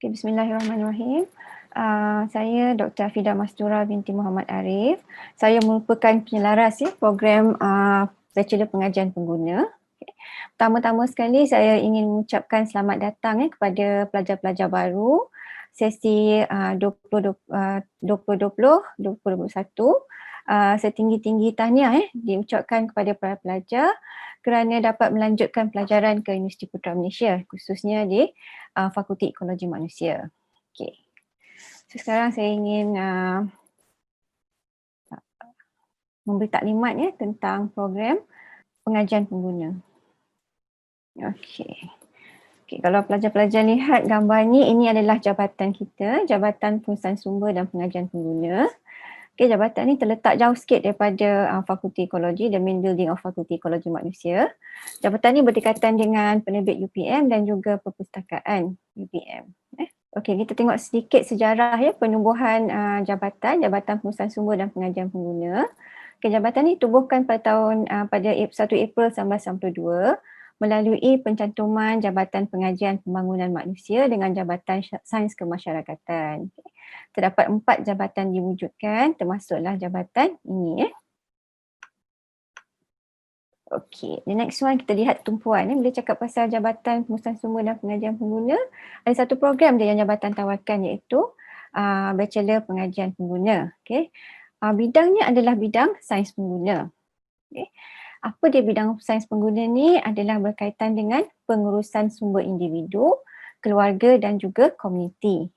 Okay, bismillahirrahmanirrahim. Saya Dr. Afidah Mastura binti Muhammad Arif. Saya merupakan penyelaras program Bachelor Pengajian Pengguna. Okay. Pertama-tama sekali saya ingin mengucapkan selamat datang kepada pelajar-pelajar baru sesi 2020-2021. Setinggi-tinggi tahniah diucapkan kepada para pelajar kerana dapat melanjutkan pelajaran ke Universiti Putra Malaysia, khususnya di Fakulti Ekologi Manusia. Okay. So sekarang saya ingin memberi taklimat tentang program pengajian pengguna. Okey. Okay, kalau pelajar-pelajar lihat gambar ini adalah jabatan kita, Jabatan Pengurusan Sumber dan Pengajian Pengguna. Okay, jabatan ini terletak jauh sikit daripada Fakulti Ekologi, the main building of Fakulti Ekologi Manusia. Jabatan ini berdekatan dengan penerbit UPM dan juga perpustakaan UPM. Okey, kita tengok sedikit sejarah penubuhan Jabatan Pengurusan Sumber dan Pengajian Pengguna. Okay, jabatan ini tubuhkan pada 1 April 1992 melalui pencantuman Jabatan Pengajian Pembangunan Manusia dengan Jabatan Sains Kemasyarakatan. Okay. Terdapat 4 jabatan diwujudkan, termasuklah jabatan ini. Okey, the next one kita lihat tumpuan. Bila cakap pasal Jabatan Pengurusan Sumber dan Pengajian Pengguna, ada satu program dia yang jabatan tawarkan iaitu Bachelor Pengajian Pengguna. Okay. Bidangnya adalah bidang sains pengguna. Okay. Apa dia bidang sains pengguna ni? Adalah berkaitan dengan pengurusan sumber individu, keluarga dan juga komuniti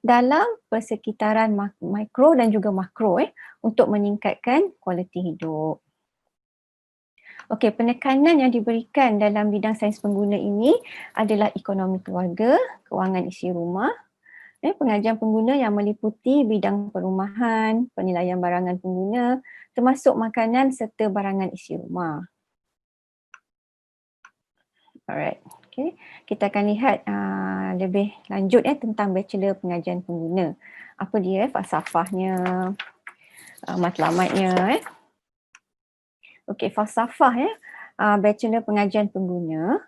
dalam persekitaran mikro dan juga makro untuk meningkatkan kualiti hidup. Okey, penekanan yang diberikan dalam bidang sains pengguna ini adalah ekonomi keluarga, kewangan isi rumah, pengajian pengguna yang meliputi bidang perumahan, penilaian barangan pengguna, termasuk makanan serta barangan isi rumah. Alright, okay. Kita akan lihat lebih lanjut tentang Bachelor Pengajian Pengguna. Apa dia falsafahnya, matlamatnya. Okey, falsafah Bachelor Pengajian Pengguna.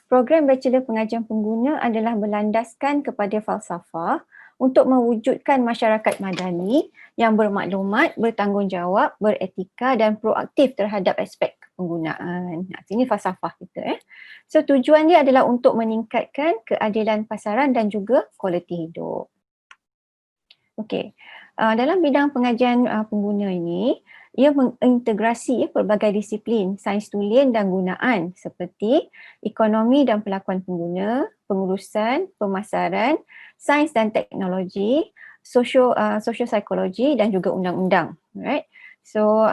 Program Bachelor Pengajian Pengguna adalah berlandaskan kepada falsafah untuk mewujudkan masyarakat madani yang bermaklumat, bertanggungjawab, beretika dan proaktif terhadap aspek penggunaan. Ini falsafah kita. So tujuan dia adalah untuk meningkatkan keadilan pasaran dan juga kualiti hidup. Okey. Dalam bidang pengajian pengguna ini, ia mengintegrasi pelbagai disiplin sains tulen dan gunaan seperti ekonomi dan pelakuan pengguna, pengurusan, pemasaran, sains dan teknologi, sosio-psikologi dan juga undang-undang. Right? So,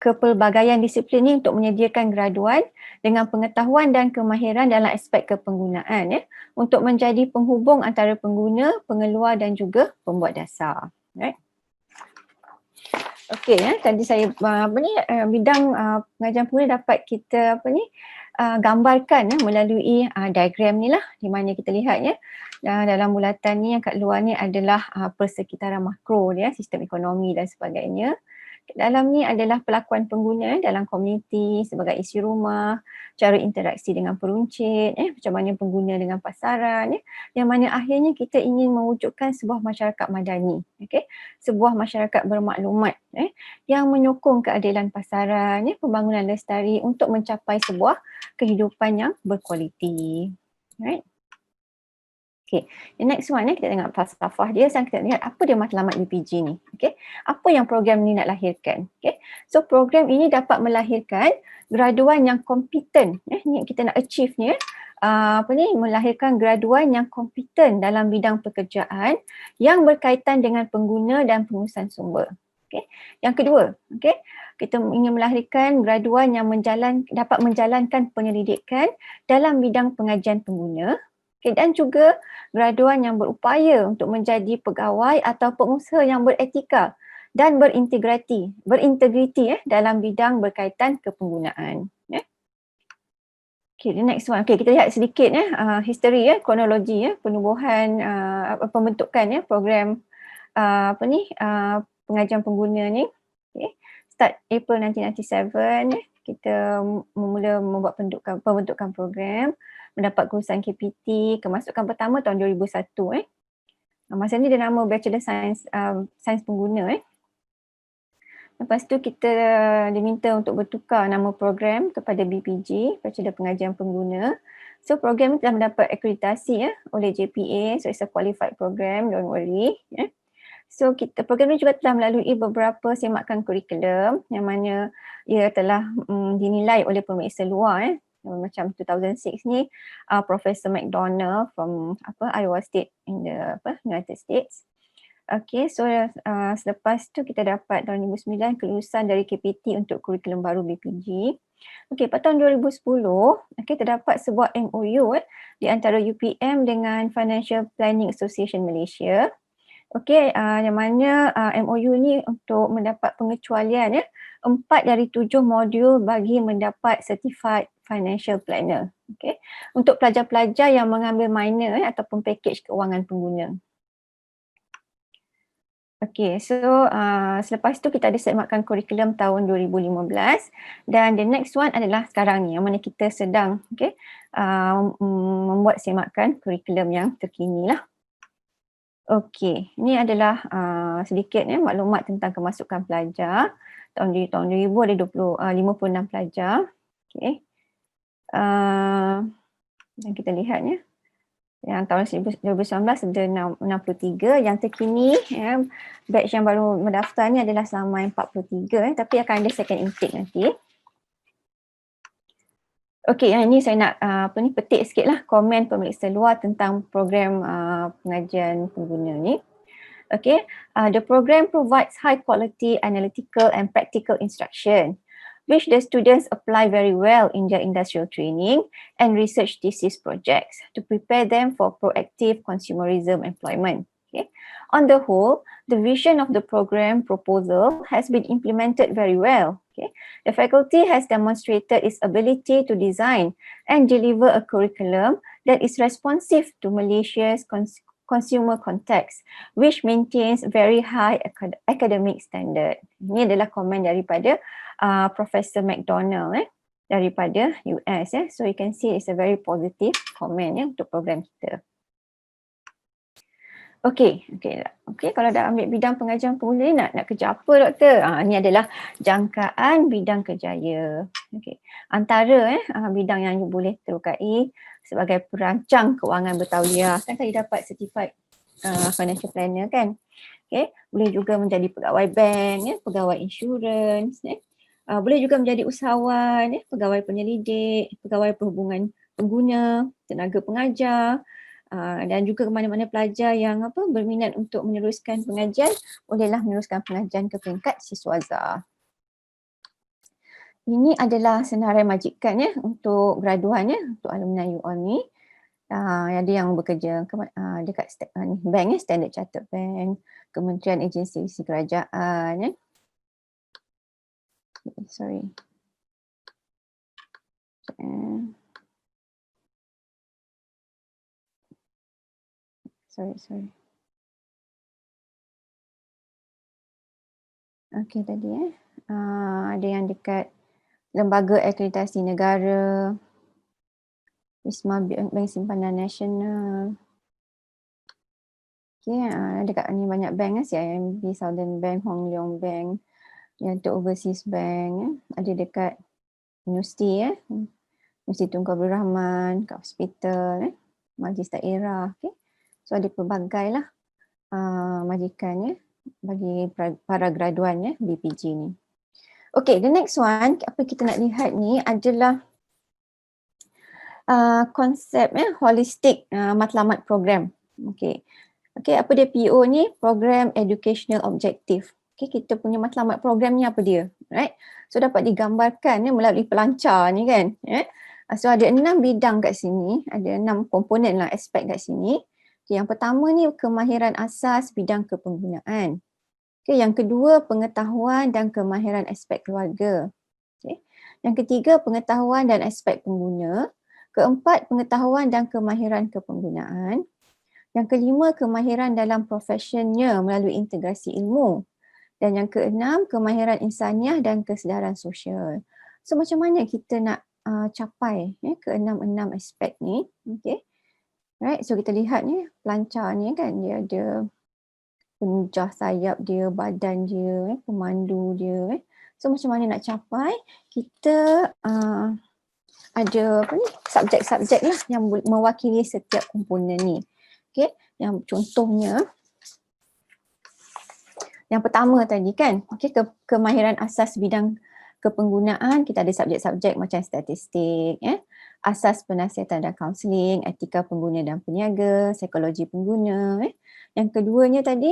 kepelbagaian disiplin ini untuk menyediakan graduan dengan pengetahuan dan kemahiran dalam aspek kepenggunaan untuk menjadi penghubung antara pengguna, pengeluar dan juga pembuat dasar. Right? Okey, tadi saya bidang pengajian pengguna dapat kita gambarkan melalui diagram ni lah, di mana kita lihat dalam bulatan ni yang kat luar ni adalah persekitaran makro dia, sistem ekonomi dan sebagainya. Dalam ni adalah pelakuan pengguna dalam komuniti sebagai isi rumah, cara interaksi dengan peruncit, macam mana pengguna dengan pasaran, yang mana akhirnya kita ingin mewujudkan sebuah masyarakat madani, sebuah masyarakat bermaklumat yang menyokong keadilan pasaran, pembangunan lestari untuk mencapai sebuah kehidupan yang berkualiti. Right? Okay, the next one kita tengok falsafah dia. Sekarang kita lihat apa dia matlamat UPG ni. Okay, apa yang program ni nak lahirkan. Okay, so program ini dapat melahirkan graduan yang kompeten. Ni kita nak achieve ni. Melahirkan graduan yang kompeten dalam bidang pekerjaan yang berkaitan dengan pengguna dan pengurusan sumber. Okay. Yang kedua, kita ingin melahirkan graduan yang dapat menjalankan penyelidikan dalam bidang pengajian pengguna. Dan juga graduan yang berupaya untuk menjadi pegawai atau pengusaha yang beretika dan berintegriti dalam bidang berkaitan kepenggunaan. Okay, the next one. Okay, kita lihat sedikit history kronologi penubuhan pembentukan program pengajian pengguna ni. Okay. Start April 1997 kita memula membuat pembentukan program. mendapat kelulusan KPT, kemasukan pertama tahun 2001 masa ni dia nama Bachelor Science Sains Pengguna Lepas tu kita diminta untuk bertukar nama program kepada BPG, Bachelor Pengajian Pengguna. So program ni telah mendapat akreditasi oleh JPA, so it's a qualified program, don't worry. So program ni juga telah melalui beberapa semakan kurikulum yang mana ia telah dinilai oleh pemeriksa luar macam 2006 ni Professor McDonald from Iowa State in the United States. Okay, so selepas tu kita dapat tahun 2009 kelulusan dari KPT untuk kurikulum baru BPG. Okay, pada tahun 2010 terdapat sebuah MOU di antara UPM dengan Financial Planning Association Malaysia. Okay, yang mana MOU ni untuk mendapat pengecualian 4 dari 7 modul bagi mendapat Certified Financial Planner. Okay, untuk pelajar-pelajar yang mengambil minor ataupun package keuangan pengguna. Okay, so selepas tu kita ada semakan kurikulum tahun 2015 dan the next one adalah sekarang ni yang mana kita sedang membuat semakan kurikulum yang terkini lah. Okay, ini adalah sedikit maklumat tentang kemasukan pelajar. Tahun 2000 ada 56 pelajar. Okay. Dan kita lihat yang tahun 2019 ada 63, yang terkini batch yang baru mendaftar ni adalah selama 43 tapi akan ada second intake nanti. Okey, yang ini saya nak petik sikitlah komen pemeriksa luar tentang program pengajian pengguna ni. Okay, the program provides high quality analytical and practical instruction which the students apply very well in their industrial training and research thesis projects to prepare them for proactive consumerism employment. Okay. On the whole, the vision of the program proposal has been implemented very well. Okay. The faculty has demonstrated its ability to design and deliver a curriculum that is responsive to Malaysia's consumer context, which maintains very high academic standard. Ini adalah komen daripada Professor McDonald daripada US. So you can see it's a very positive comment untuk program kita. Okay, kalau dah ambil bidang pengajian pengguna ni nak kerja apa doktor? Ini adalah jangkaan bidang kerjaya. Okay. Antara bidang yang you boleh terukai sebagai perancang keuangan bertauliah. Kan saya dapat certified financial planner kan. Okay. Boleh juga menjadi pegawai bank, pegawai insurans, boleh juga menjadi usahawan, pegawai penyelidik, pegawai perhubungan pengguna, tenaga pengajar. Dan juga mana-mana pelajar yang berminat untuk meneruskan pengajian, bolehlah meneruskan pengajian ke peringkat siswaza. Ini adalah senarai majikan untuk graduan untuk alumni you all ni. Ada yang bekerja dekat bank Standard Chartered Bank, Kementerian Agensi Kerajaan. Sorry. Sorry. Okay tadi ada yang dekat Lembaga Akreditasi Negara, Wisma Bank Simpanan Nasional. Okay, dekat ni banyak bank CIMB, Southern Bank, Hong Leong Bank, yang untuk overseas bank. Ada dekat universiti Universiti Tunku Abdul Rahman, kat hospital, majlis daerah. Okay. So ada pelbagai lah majikan bagi para graduan BPG ni. Okay, the next one apa kita nak lihat ni adalah konsep holistic matlamat program. Okay, apa dia PO ni? Program Educational Objective. Okay, kita punya matlamat program ni apa dia? Right? So dapat digambarkan melalui pelancar ni kan. So ada 6 bidang kat sini, ada 6 komponen lah aspek kat sini. Okay, yang pertama ni kemahiran asas bidang kepenggunaan. Okay, yang kedua pengetahuan dan kemahiran aspek keluarga. Okay. Yang ketiga pengetahuan dan aspek pengguna. Keempat pengetahuan dan kemahiran kepenggunaan. Yang kelima kemahiran dalam profesionnya melalui integrasi ilmu. Dan yang keenam kemahiran insaniah dan kesedaran sosial. So macam mana kita nak capai ke-6 aspek ni. Okay. Right, so kita lihat ni pelancar ni kan, dia ada penjah sayap dia, badan dia, pemandu dia. So macam mana nak capai, kita ada apa ni, subjek-subjek lah yang mewakili setiap komponen ni. Okay, yang contohnya yang pertama tadi kan, okay, kemahiran asas bidang kepenggunaan, kita ada subjek-subjek macam statistik, asas penasihatan dan kaunseling, etika pengguna dan peniaga, psikologi pengguna. Yang keduanya tadi,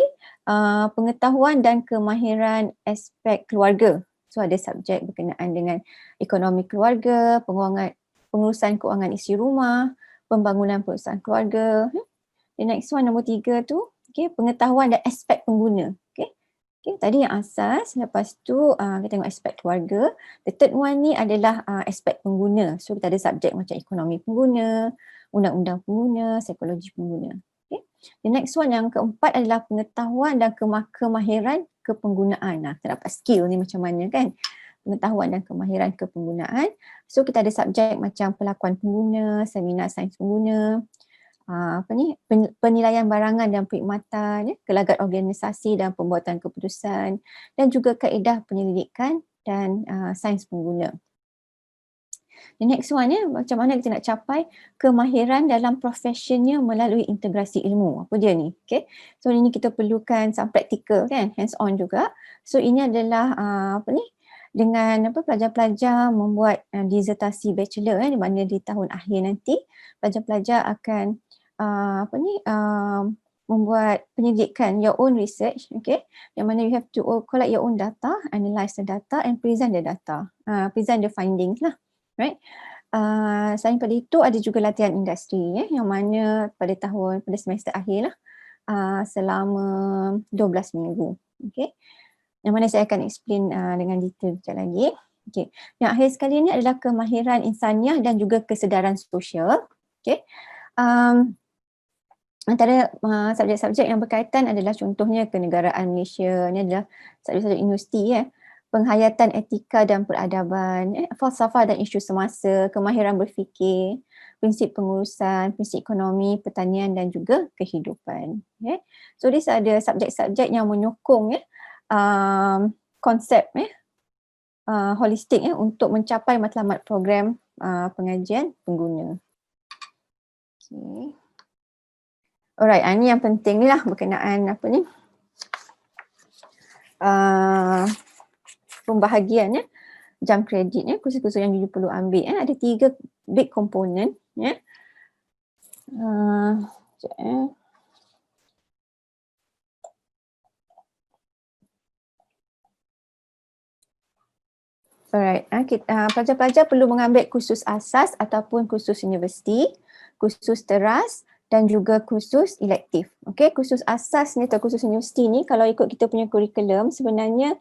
pengetahuan dan kemahiran aspek keluarga. So ada subjek berkenaan dengan ekonomi keluarga, pengurusan keuangan isi rumah, pembangunan perusahaan keluarga. The next one, nombor 3 tu, okay, pengetahuan dan aspek pengguna. Okay, tadi yang asas, lepas tu kita tengok aspek keluarga. The third one ni adalah aspek pengguna. So kita ada subjek macam ekonomi pengguna, undang-undang pengguna, psikologi pengguna. Okay. The next one, yang keempat adalah pengetahuan dan kemahiran kepenggunaan. Nah, kita dapat skill ni macam mana kan? Pengetahuan dan kemahiran kepenggunaan. So kita ada subjek macam pelakuan pengguna, seminar sains pengguna, penilaian barangan dan perkhidmatan, gelagat organisasi dan pembuatan keputusan, dan juga kaedah penyelidikan dan sains pengguna. The next one, macam mana kita nak capai kemahiran dalam profesionnya melalui integrasi ilmu. Apa dia ni? Okay. So ini kita perlukan some practical kan, hands on juga. So ini adalah dengan pelajar-pelajar membuat disertasi bachelor di mana di tahun akhir nanti pelajar-pelajar akan membuat penyelidikan, your own research, okay, yang mana you have to collect your own data, analyze the data and present the data, present the findings lah, right. Selain pada itu ada juga latihan industri yang mana pada semester akhir lah, selama 12 minggu, okay, yang mana saya akan explain dengan detail sekejap lagi. Okay. Yang akhir sekali ni adalah kemahiran insaniah dan juga kesedaran sosial. Okay. Antara subjek-subjek yang berkaitan adalah contohnya kenegaraan Malaysia, ni adalah subjek-subjek universiti penghayatan etika dan peradaban, falsafah dan isu semasa, kemahiran berfikir, prinsip pengurusan, prinsip ekonomi, pertanian dan juga kehidupan. Okay. So these ada subjek-subjek yang menyokong konsep holistik untuk mencapai matlamat program pengajian pengguna. Okay. Alright, ini yang penting ni lah berkenaan pembahagian jam kredit kursus-kursus yang you perlu ambil. Ada 3 big component Alright, pelajar-pelajar perlu mengambil kursus asas ataupun kursus universiti, kursus teras dan juga kursus elektif. Okay, kursus asas ni atau kursus universiti ni kalau ikut kita punya kurikulum sebenarnya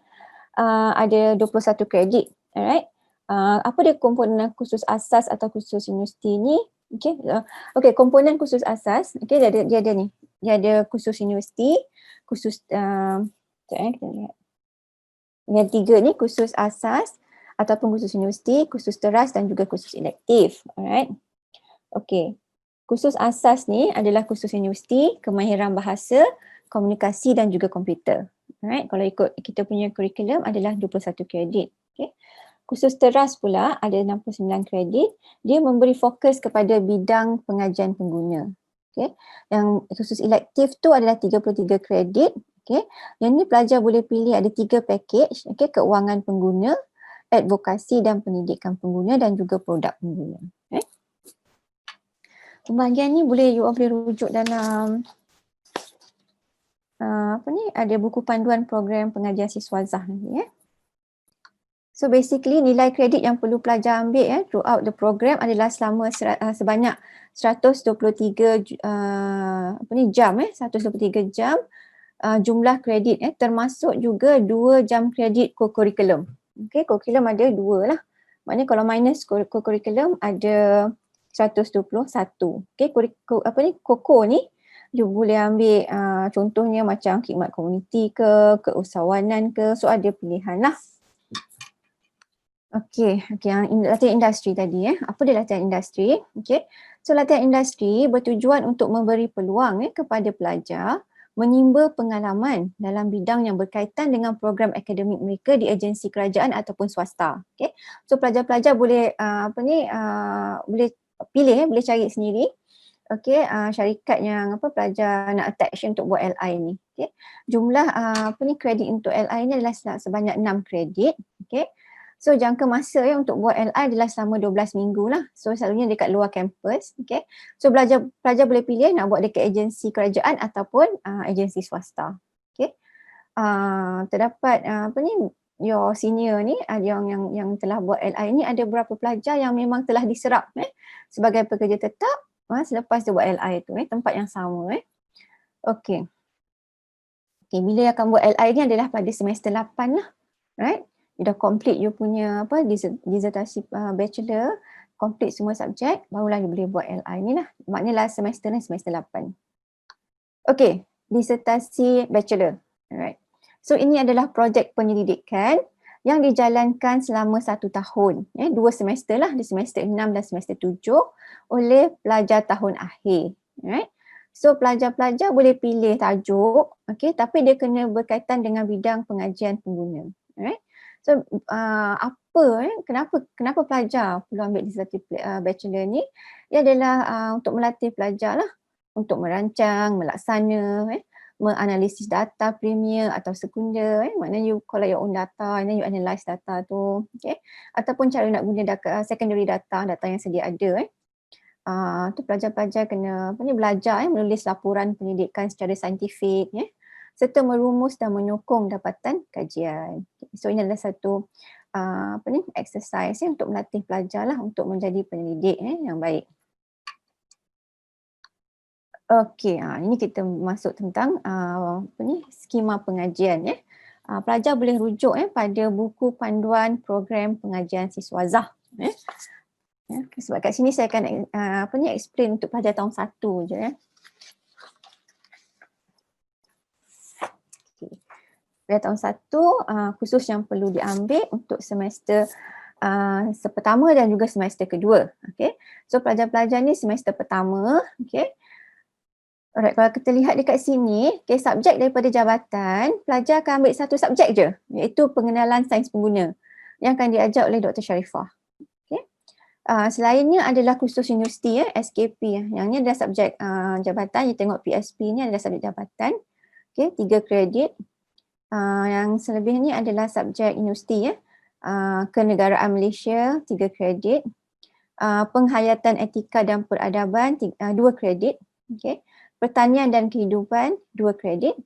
ada 21 kredit. Alright. Apa dia komponen kursus asas atau kursus universiti ni? Okay, komponen kursus asas, okay, dia ada ni. Dia ada kursus universiti, kursus kita lihat. Yang 3 ni kursus asas ataupun kursus universiti, kursus teras dan juga kursus elektif. Alright. Okay. Kursus asas ni adalah kursus universiti, kemahiran bahasa, komunikasi dan juga komputer. Alright, kalau ikut kita punya kurikulum adalah 21 kredit. Okay. Kursus teras pula ada 69 kredit. Dia memberi fokus kepada bidang pengajian pengguna. Okay. Yang kursus elektif tu adalah 33 kredit. Okay. Yang ni pelajar boleh pilih ada 3 package. Okay. Keuangan pengguna, advokasi dan pendidikan pengguna dan juga produk pengguna. Okay. Pembahagian ni boleh rujuk dalam ada buku panduan program pengajian siswa Zah nanti So basically nilai kredit yang perlu pelajar ambil throughout the program adalah selama sebanyak 123 jam 123 jam jumlah kredit termasuk juga 2 jam kredit co-curriculum. Okay, co-curriculum ada 2 lah. Maknanya kalau minus co-curriculum ada 121. Okay, koko ni you boleh ambil contohnya macam khidmat komuniti ke, keusahawanan ke, so ada pilihan lah. Latihan industri tadi Apa dia latihan industri? Okey. So latihan industri bertujuan untuk memberi peluang kepada pelajar menimba pengalaman dalam bidang yang berkaitan dengan program akademik mereka di agensi kerajaan ataupun swasta. Okey. So pelajar-pelajar boleh boleh pilih boleh cari sendiri. Okey, syarikat yang pelajar nak attach untuk buat LI ni. Okey. Jumlah kredit untuk LI ni adalah sebanyak 6 kredit. Okey. So jangka masa untuk buat LI adalah selama 12 minggu lah. So selalunya dekat luar kampus. Okay. So pelajar boleh pilih nak buat dekat agensi kerajaan ataupun agensi swasta. Okay. Terdapat your senior ni yang telah buat LI ni ada berapa pelajar yang memang telah diserap sebagai pekerja tetap selepas dia buat LI tu tempat yang sama. Okay. Okay, bila akan buat LI ni adalah pada semester 8 lah. Right? You dah complete you punya disertasi bachelor, complete semua subjek, barulah you boleh buat LI ni lah. Maknanya last semester ni semester 8. Okay, disertasi bachelor. Alright. So ini adalah projek penyelidikan yang dijalankan selama 1 tahun. 2 semester lah, di semester 6 dan semester 7 oleh pelajar tahun akhir. Alright. So pelajar-pelajar boleh pilih tajuk, okay, tapi dia kena berkaitan dengan bidang pengajian pengguna. Alright. So kenapa pelajar perlu ambil disertasi bachelor ni? Ia adalah untuk melatih pelajar lah untuk merancang, melaksana, menganalisis data premier atau sekunder. Maknanya you collect your own data and then you analyse data tu. Okay. Ataupun cara nak guna secondary data yang sedia ada. Tu pelajar-pelajar kena belajar menulis laporan pendidikan secara saintifik serta merumus dan menyokong dapatan kajian. So ini adalah satu exercise untuk melatih pelajar lah untuk menjadi penyelidik yang baik. Okey, ini kita masuk tentang skema pengajian pelajar boleh rujuk pada buku panduan program pengajian siswazah. Sebab kat sini saya akan explain untuk pelajar tahun 1 je Pada tahun 1 khusus yang perlu diambil untuk semester pertama dan juga semester kedua. Okay. So pelajar-pelajar ni semester pertama, okay. Alright, kalau kita lihat dekat sini, okay, subjek daripada jabatan, pelajar akan ambil satu subjek je, iaitu pengenalan sains pengguna yang akan diajar oleh Dr. Sharifah. Okay. Selainnya adalah khusus universiti, SKP. Yang ni adalah subjek jabatan, you tengok PSP ni adalah subjek jabatan. Okay, 3 kredit. Yang selebihnya adalah subjek universiti, kenegaraan Malaysia, 3 kredit. Penghayatan etika dan peradaban, 2 kredit. Okay. Pertanian dan kehidupan 2 kredit,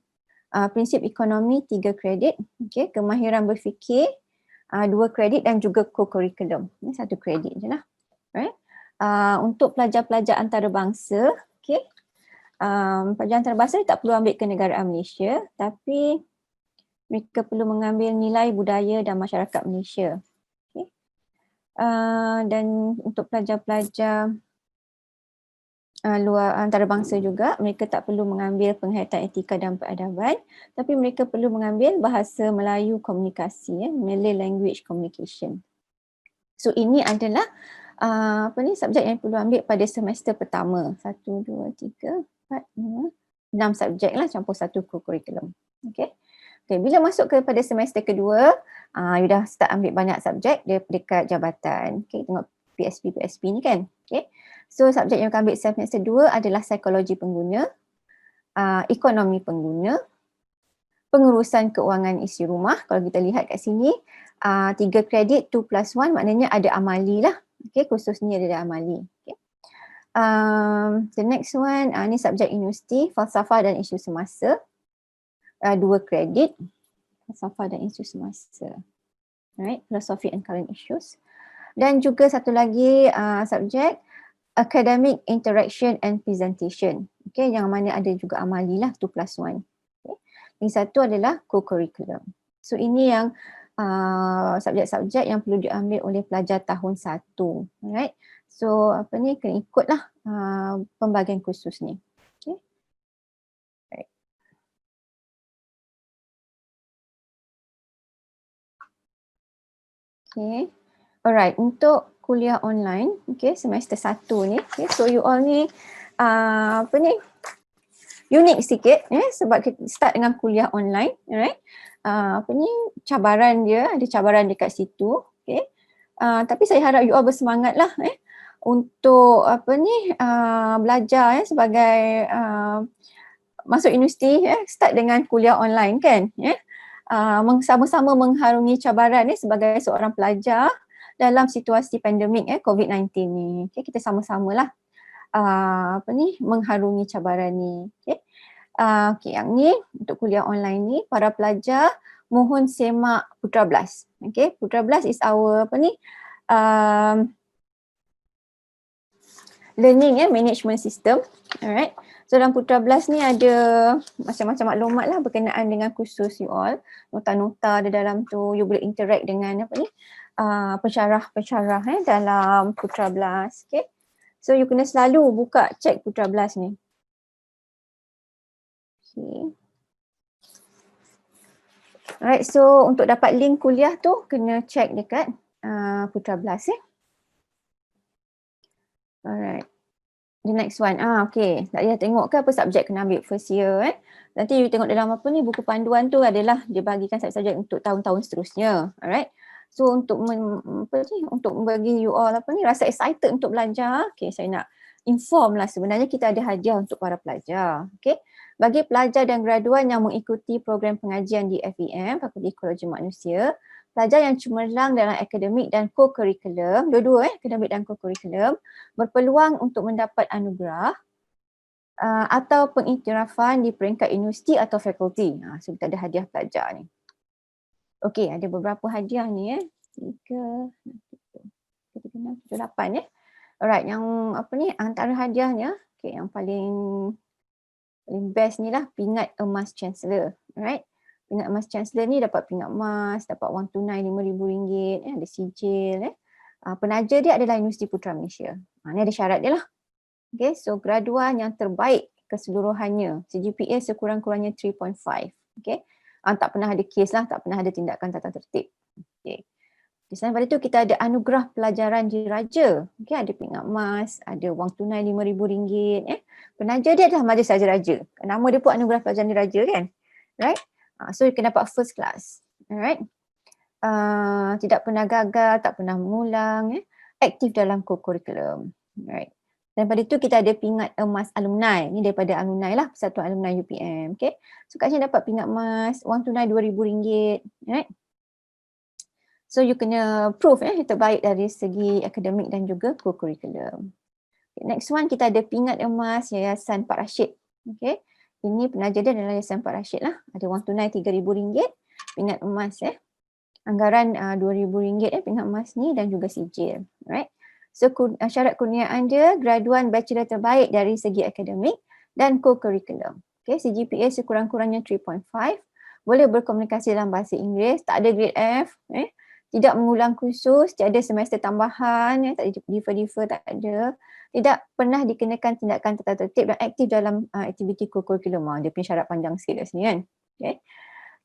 prinsip ekonomi 3 kredit, okay. Kemahiran berfikir 2 kredit dan juga co-curriculum. Ini 1 kredit je lah. Right. Untuk pelajar-pelajar antarabangsa, okay. Pelajar antarabangsa tak perlu ambil kenegaraan Malaysia, tapi mereka perlu mengambil nilai budaya dan masyarakat Malaysia. Okay. Dan untuk pelajar-pelajar luar antarabangsa juga, mereka tak perlu mengambil penghayatan etika dan peradaban, tapi mereka perlu mengambil bahasa Melayu komunikasi, Malay language communication. So ini adalah subjek yang perlu ambil pada semester pertama. 1, 2, 3, 4, 5, 6 subjek lah campur 1 co-curriculum. Okay. Okay, bila masuk kepada semester kedua, you dah start ambil banyak subjek dekat jabatan. Okay, tengok PSP ni kan. Okay. So subjek yang akan ambil semester 2 adalah psikologi pengguna, ekonomi pengguna, pengurusan keuangan isi rumah. Kalau kita lihat kat sini, 3 kredit 2+1 maknanya ada amali lah. Okay, khusus ni ada amali. Okay. The next one, ni subjek universiti, falsafah dan isu semasa, 2 kredit, falsafah dan isu semasa. Alright, philosophy and current issues. Dan juga satu lagi subjek, academic interaction and presentation. Okay, yang mana ada juga amali lah 2+1. Okay. Yang satu adalah co-curriculum. So ini yang subjek-subjek yang perlu diambil oleh pelajar tahun 1. Alright. So kena ikutlah pembagian khusus ni. Okay. Right. Okay. Alright, untuk kuliah online, okay, semester 1 ni, okay, so you all ni, apa ni, unik sikit, sebab kita start dengan kuliah online, alright. Apa ni, cabaran dia, ada cabaran dekat situ, okay. Tapi saya harap you all bersemangat lah, untuk apa ni, belajar sebagai masuk universiti, start dengan kuliah online kan, sama-sama mengharungi cabaran sebagai seorang pelajar dalam situasi pandemik COVID-19 ni. Okay, kita sama-samalah apa ni, mengharungi cabaran ni. Okay. Okay, yang ni untuk kuliah online ni, para pelajar mohon semak Putra Blast. Okay, Putra Blast is our apa ni, learning management system. Alright. So dalam Putra Blast ni ada macam-macam maklumat lah berkenaan dengan kursus you all. Nota-nota ada dalam tu, you boleh interact dengan apa ni, pensyarah-pensyarah dalam Putra Blast. Okay. So you kena selalu buka check Putra Blast ni. Okay. Alright, so untuk dapat link kuliah tu kena check dekat Putra Blast Alright. The next one. Okay. Tak payah tengok ke apa subjek kena ambil first year Nanti you tengok dalam apa ni, buku panduan tu adalah dia bagikan subjek untuk tahun-tahun seterusnya. Alright. So untuk untuk bagi you all apa ni, rasa excited untuk belajar, okay, saya nak inform lah sebenarnya kita ada hadiah untuk para pelajar. Okay. Bagi pelajar dan graduan yang mengikuti program pengajian di FEM, Fakulti Ekologi Manusia, pelajar yang cemerlang dalam akademik dan co-curriculum, dua-dua akademik dan co-curriculum, berpeluang untuk mendapat anugerah atau pengiktirafan di peringkat universiti atau fakulti. So kita ada hadiah pelajar ni. Okey, ada beberapa hadiah ni 3, 6, 7, 8 Alright, yang apa ni, antara hadiahnya, okay, yang paling best ni lah pingat emas Chancellor. Alright. Pingat emas Chancellor ni dapat pingat emas, dapat wang tunai RM5,000, ada sijil. Penaja dia adalah Universiti Putra Malaysia. Ni ada syarat dia lah. Okay, so graduan yang terbaik keseluruhannya, CGPA sekurang-kurangnya 3.5. Okay. Tak pernah ada kes lah, tak pernah ada tindakan tata tertib. Okay. Selain pada tu kita ada anugerah pelajaran diraja. Okay, ada pingat emas, ada wang tunai RM5,000. Penaja dia adalah Majlis Raja-Raja. Nama dia pun anugerah pelajaran diraja kan. Right? So you can dapat first class. Alright. Tidak pernah gagal, tak pernah mengulang. Aktif dalam co-curriculum. Right. Dan pada itu kita ada pingat emas alumni. Ini daripada alumni lah, Persatuan Alumni UPM. Okay. So kat sini dapat pingat emas, wang tunai RM2,000. Right. So you kena prove yang terbaik dari segi akademik dan juga co-curriculum. Okay, next one kita ada pingat emas Yayasan Pak Rashid. Okay. Ini penaja dia adalah Yayasan Pak Rashid lah. Ada wang tunai RM3,000, pingat emas Anggaran RM2,000 pingat emas ni dan juga sijil. Alright. So syarat kurniaan dia graduan bachelor terbaik dari segi akademik dan co-curriculum. Okay, CGPA sekurang-kurangnya 3.5. Boleh berkomunikasi dalam bahasa Inggeris, tak ada grade F, tidak mengulang kursus, tiada semester tambahan, tak ada defer, tak ada. Tidak pernah dikenakan tindakan tata tertib dan aktif dalam aktiviti co-curriculum. Dia punya syarat panjang sikit kat sini kan. Okay.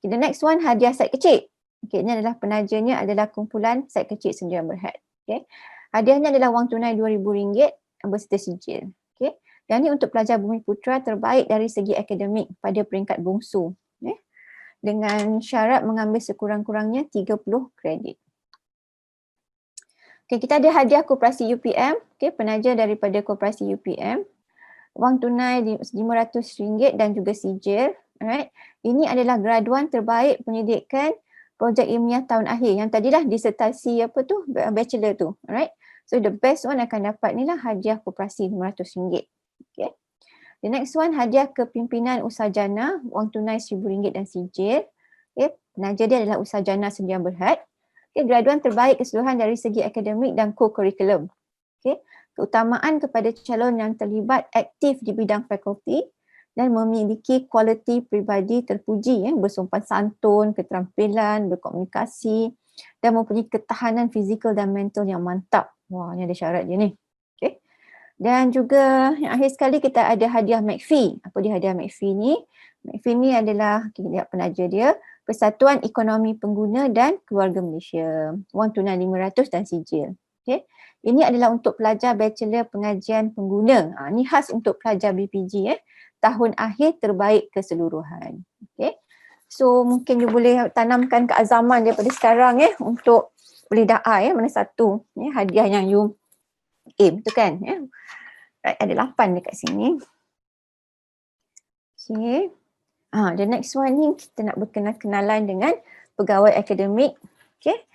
The next one, hadiah set kecil. Okay, ini adalah penajanya adalah kumpulan set kecil Sendirian Berhad. Okay. Hadiahnya adalah wang tunai RM2,000 berserta sijil. Okay. Dan ini untuk pelajar Bumi Putra terbaik dari segi akademik pada peringkat bongsu. Okay. Dengan syarat mengambil sekurang-kurangnya 30 kredit. Okay, kita ada hadiah Koperasi UPM. Okay, penaja daripada Koperasi UPM. Wang tunai RM500 dan juga sijil. Alright. Ini adalah graduan terbaik pendidikan projek ilmiah tahun akhir. Yang tadilah disertasi bachelor tu. Alright. So the best one akan dapat ni lah hadiah Koperasi RM500. Okay. The next one, hadiah kepimpinan usaha jana, wang tunai RM1,000 dan sijil. Okay. Penaja dia adalah Usaha Jana Sendirian Berhad. Okay. Graduan terbaik keseluruhan dari segi akademik dan co-curriculum. Okay. Keutamaan kepada calon yang terlibat aktif di bidang fakulti dan memiliki kualiti peribadi terpuji, bersopan santun, keterampilan, berkomunikasi dan mempunyai ketahanan fizikal dan mental yang mantap. Wah, ni ada syarat dia ni. Okay. Dan juga yang akhir sekali kita ada hadiah McPhee. Apa dia hadiah McPhee ni? McPhee ni adalah, kita lihat penaja dia, Persatuan Ekonomi Pengguna dan Keluarga Malaysia, wang tunai 500 dan sijil. Okay. Ini adalah untuk pelajar Bachelor Pengajian Pengguna. Ini khas untuk pelajar BPG tahun akhir terbaik keseluruhan. Okay. So mungkin you boleh tanamkan keazaman daripada sekarang untuk boleh da'a mana satu hadiah yang you aim tu kan. Right, ada 8 dekat sini. Okay. The next one ni kita nak berkenalan dengan pegawai akademik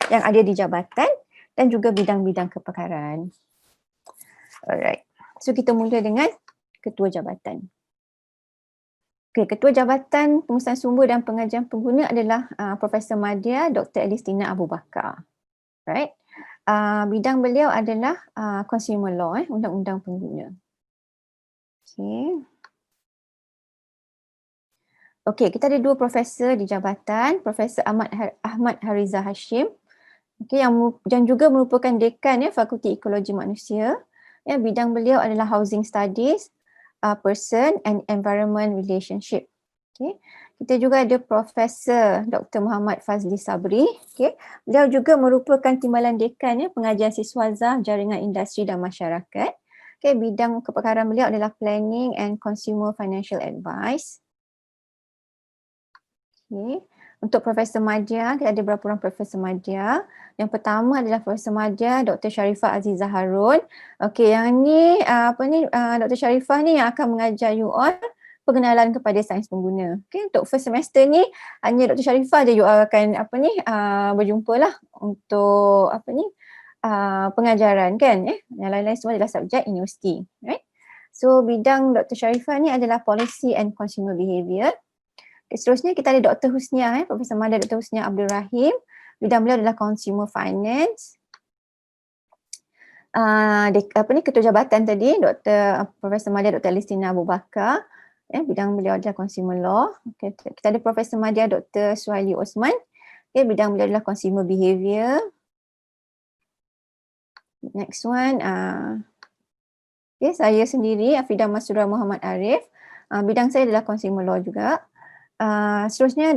yang ada di jabatan dan juga bidang-bidang kepakaran. Alright. So kita mula dengan ketua jabatan. Okay, Ketua Jabatan Pengurusan Sumber dan Pengajian Pengguna adalah Profesor Madya Dr. Alistina Abu Bakar. Right. Bidang beliau adalah Consumer Law, Undang-Undang Pengguna. Okay, kita ada 2 profesor di jabatan, Profesor Ahmad Hariza Hashim, yang juga merupakan dekan Fakulti Ekologi Manusia. Bidang beliau adalah Housing Studies, Person and Environment Relationship. Kita juga ada Profesor Dr. Muhammad Fazli Sabri. Beliau juga merupakan Timbalan Dekan Pengajian Siswaza Jaringan Industri dan Masyarakat. Bidang kepakaran beliau adalah Planning and Consumer Financial Advice. Untuk Profesor Madya, kita ada berapa orang Profesor Madya. Yang pertama adalah Profesor Madya Dr. Sharifah Azizah Harun. Yang ni Dr. Sharifah ni yang akan mengajar you all pengenalan kepada sains pengguna. Untuk first semester ni hanya Dr. Sharifah je you all akan berjumpa lah untuk pengajaran kan. Yang lain-lain semua adalah subjek universiti. Right? So bidang Dr. Sharifah ni adalah Policy and Consumer Behaviour. Seterusnya kita ada Dr. Husnia, Profesor Madya Dr. Husnia Abdul Rahim. Bidang beliau adalah Consumer Finance. Ketua jabatan tadi Profesor Madya Dr. Alistina Abu Bakar. Bidang beliau adalah Consumer Law. Kita ada Profesor Madya Dr. Suhaili Osman. Bidang beliau adalah Consumer Behaviour. Next one, saya sendiri Afidah Masura Muhammad Arif. Bidang saya adalah Consumer Law juga. Seterusnya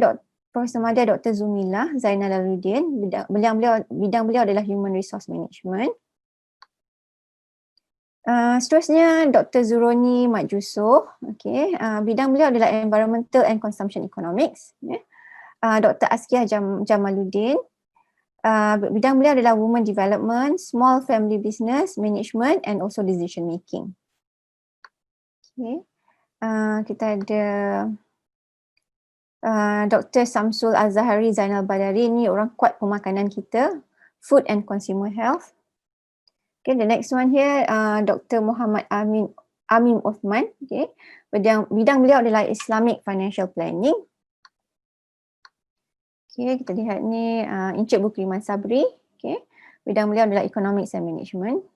Profesor Madya Dr. Zumilah Zainal Aludin. Bidang beliau adalah Human Resource Management. Seterusnya Dr. Zuroni Mat Yusof. Bidang beliau adalah Environmental and Consumption Economics. Dr. Askia Jamaluddin. Bidang beliau adalah Women Development, Small Family Business Management and also Decision Making. Kita ada Dr. Samsul Azhari Zainal Badari, ni orang kuat pemakanan kita, Food and Consumer Health. The next one here, Dr. Muhammad Amin Uthman. Bidang beliau adalah Islamic Financial Planning. Kita lihat ni Encik Bukriman Sabri. Bidang beliau adalah Economics and Management.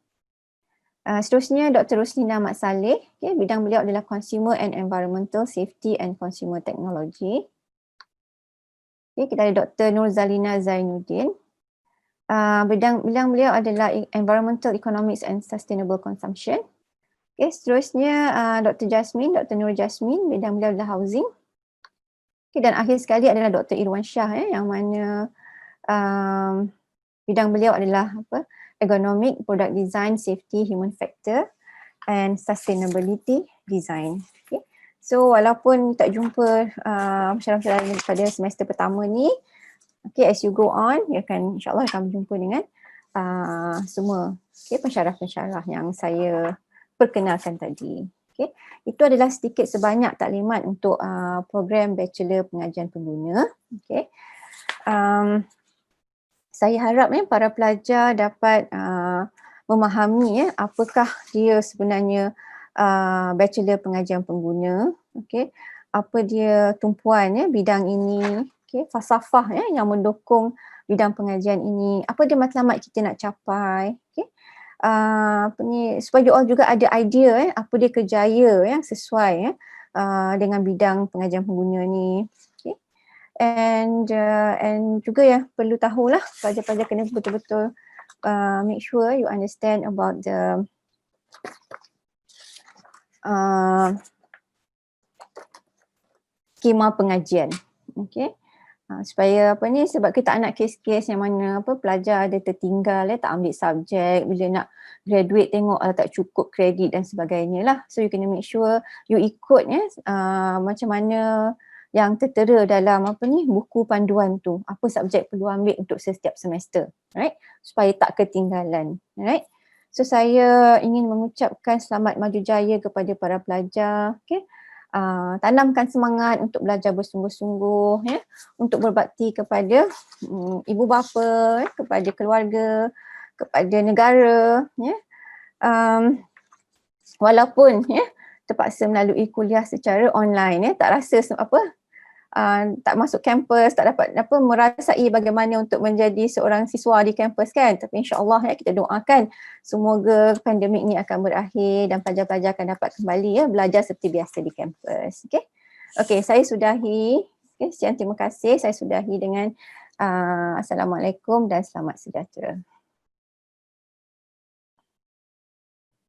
Seterusnya Dr. Ruslina Mat Saleh. Bidang beliau adalah Consumer and Environmental Safety and Consumer Technology. Kita ada Dr. Nur Zalina Zainuddin. Bidang beliau adalah Environmental Economics and Sustainable Consumption. Seterusnya Dr. Nur Jasmine, bidang beliau adalah Housing. Dan akhir sekali adalah Dr. Irwan Shah yang mana bidang beliau adalah Ergonomic, Product Design, Safety, Human Factor and Sustainability Design. So walaupun tak jumpa pensyarah-pensyarah pada semester pertama ni, as you go on, insyaAllah akan berjumpa dengan semua pensyarah-pensyarah yang saya perkenalkan tadi. Itu adalah sedikit sebanyak taklimat untuk program Bachelor Pengajian Pengguna. Saya harap para pelajar dapat memahami apakah dia sebenarnya Bachelor Pengajian Pengguna, apa dia tumpuan bidang ini, falsafah yang mendukung bidang pengajian ini, apa dia matlamat kita nak capai, supaya you all juga ada idea apa dia kerjaya sesuai dengan bidang pengajian pengguna ni. And juga perlu tahulah pelajar-pelajar kena betul-betul make sure you understand about the skema pengajian. Supaya apa ni, sebab kita tak nak kes-kes yang mana apa pelajar ada tertinggal tak ambil subjek, bila nak graduate tengok tak cukup kredit dan sebagainya lah. So you kena make sure you ikut macam mana yang tertera dalam apa ni buku panduan tu, apa subjek perlu ambil untuk setiap semester, right? Supaya tak ketinggalan, right? So saya ingin mengucapkan selamat maju jaya kepada para pelajar, okay? Tanamkan semangat untuk belajar bersungguh-sungguh, ya, untuk berbakti kepada ibu bapa, kepada keluarga, kepada negara, ya. Walaupun terpaksa melalui kuliah secara online, tak rasa tak masuk kampus, tak dapat merasai bagaimana untuk menjadi seorang siswa di kampus kan. Tapi insya-Allah kita doakan semoga pandemik ni akan berakhir dan pelajar-pelajar akan dapat kembali belajar seperti biasa di kampus. Okey, saya sudahi. Sekian, terima kasih. Saya sudahi dengan Assalamualaikum dan selamat sejahtera.